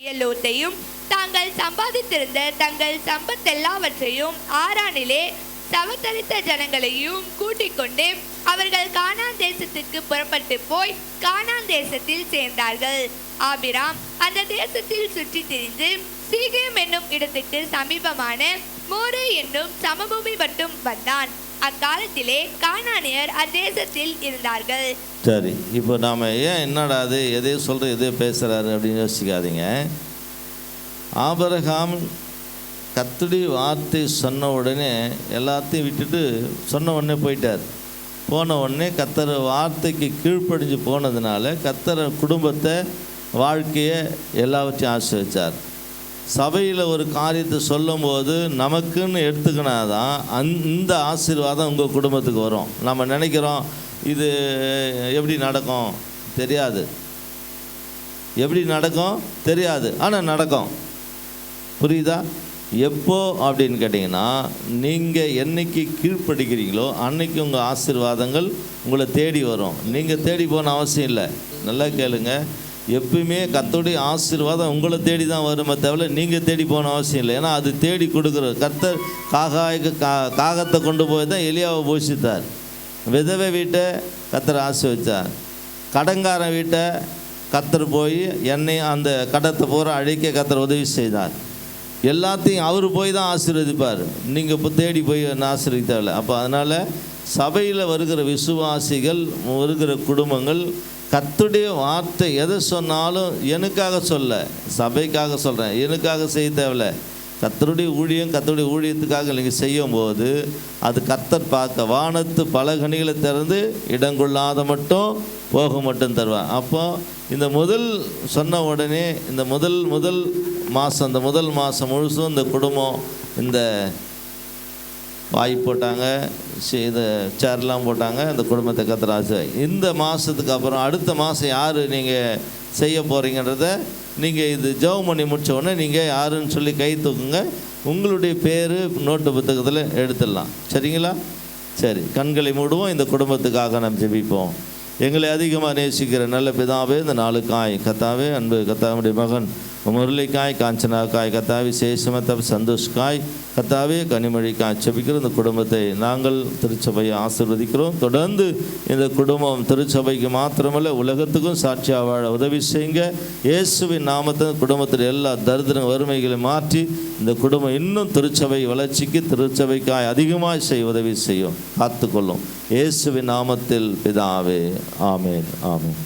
லோத்தையும் தாங்கள் சம்பாதித்திருந்த தங்கள் சம்பத்தெல்லாவற்றையும் ஆரானிலே தவத்தளித்த ஜனங்களையும் கூட்டிக் கொண்டு அவர்கள் கானான் தேசத்திற்கு புறப்பட்டு போய் கானான் தேசத்தில் சேர்ந்தார்கள். ஆபிராம் அந்த தேசத்தில் சுற்றி திரிந்து சீகேம் என்னும் இடத்துக்கு சமீபமான மோரே என்னும் சமபூமி மட்டும் வந்தான். அக்காலத்திலே கானானியர் அத்தேசத்தில் இருந்தார்கள். சரி, இப்போ நாம் ஏன் என்னடா அது எதையும் சொல்கிற எதையும் பேசுகிறாரு அப்படின்னு யோசிக்காதீங்க. ஆபிரகாம் கர்த்தருடைய வார்த்தை சொன்ன உடனே எல்லாத்தையும் விட்டுட்டு சொன்ன உடனே போயிட்டார். போன உடனே கர்த்தர் வார்த்தைக்கு கீழ்ப்படிஞ்சு போனதுனால கர்த்தர் குடும்பத்தை வாழ்க்கையை எல்லாவற்றையும் ஆசீர்வதிச்சார். சபையில் ஒரு காரியத்தை சொல்லும்போது நமக்குன்னு எடுத்துக்கினாதான் இந்த ஆசீர்வாதம் உங்கள் குடும்பத்துக்கு வரும். நம்ம நினைக்கிறோம் இது எப்படி நடக்கும் தெரியாது, எப்படி நடக்கும் தெரியாது, ஆனால் நடக்கும். புரியுதா? எப்போ அப்படின்னு கேட்டிங்கன்னா, நீங்கள் என்னைக்கு கீழ்ப்படுகிறீங்களோ அன்னைக்கு உங்கள் ஆசீர்வாதங்கள் உங்களை தேடி வரும். நீங்கள் தேடி போன அவசியம் இல்லை. நல்லா கேளுங்க, எப்பயுமே கர்த்தருடைய ஆசீர்வாதம் உங்களை தேடி தான் வருமே தவிர நீங்கள் தேடி போன அவசியம் இல்லை. ஏன்னா அது தேடி கொடுக்குறது. கர்த்தர் காகத்தை கொண்டு போய் தான் எலியாவை போஷித்தார். விதவை வீட்டை கர்த்தர் ஆசீர்வதித்தார். கடங்காரன் வீட்டை கர்த்தர் போய் என்னையும் அந்த கடத்தை பூரா அழிக்க கர்த்தர் உதவி செய்தார். எல்லாத்தையும் அவர் போய் தான் ஆசீர்வதிப்பார். நீங்கள் இப்போ தேடி போய் ஆசீர்வதிக்க தேவையில்லை. அப்போ அதனால் சபையில் வருகிற விசுவாசிகள், வருகிற குடும்பங்கள் கர்த்தருடைய வார்த்தை எதை சொன்னாலும் எனக்காக சொல்ல, சபைக்காக சொல்கிறேன், எனக்காக செய்ய தேவையில்லை. கர்த்தருடைய ஊழியம் கர்த்தருடைய ஊழியத்துக்காக நீங்கள் செய்யும்போது அது கர்த்தர் பார்க்க வானத்து பல கனிகளை திறந்து இடங்கொள்ளாத மட்டும் போக மட்டும் தருவார். அப்போ இந்த முதல் சொன்ன உடனே இந்த முதல் மாதம், இந்த முதல் மாதம் முழுசும் இந்த குடும்பம் இந்த வாய் போட்டாங்க, இது சேர்லாம் போட்டாங்க, அந்த குடும்பத்தை கர்த்தர். இந்த மாதத்துக்கு அப்புறம் அடுத்த மாதம் யார் நீங்கள் செய்ய போகிறீங்கன்றத நீங்கள் இது ஜெபம் பண்ணி முடித்த உடனே நீங்கள் யாருன்னு சொல்லி கை தூக்குங்க. உங்களுடைய பேர் நோட்டு புத்தகத்தில் எடுத்துடலாம். சரிங்களா? சரி, கண்களை மூடுவோம். இந்த குடும்பத்துக்காக நாம் ஜெபிப்போம். எங்களை அதிகமாக நேசிக்கிற நல்ல பிதாவே, இந்த நாளுக்காய் கர்த்தாவே, அன்பு கர்த்தாவுடைய மகன் முரளிக்காய், காஞ்சனாக்காய் கர்த்தாவே, சேஷமத்த சந்தோஷ்காய் கர்த்தாவே, கனிமொழிக்காய் செபிக்கிற இந்த குடும்பத்தை நாங்கள் திருச்சபையை ஆசீர்வதிக்கிறோம். தொடர்ந்து இந்த குடும்பம் திருச்சபைக்கு மாத்திரமல்ல உலகத்துக்கும் சாட்சியாக வாழ உதவி செய்யுங்க. இயேசுவின் நாமத்தில் குடும்பத்தில் எல்லா தரித்திர வறுமைகளை மாற்றி இந்த குடும்பம் இன்னும் திருச்சபை வளர்ச்சிக்கு, திருச்சபைக்காய் அதிகமாக செய்ய உதவி செய்யும். காத்துக்கொள்ளும். இயேசுவின் நாமத்தில் பிதாவே, ஆமேன், ஆமேன்.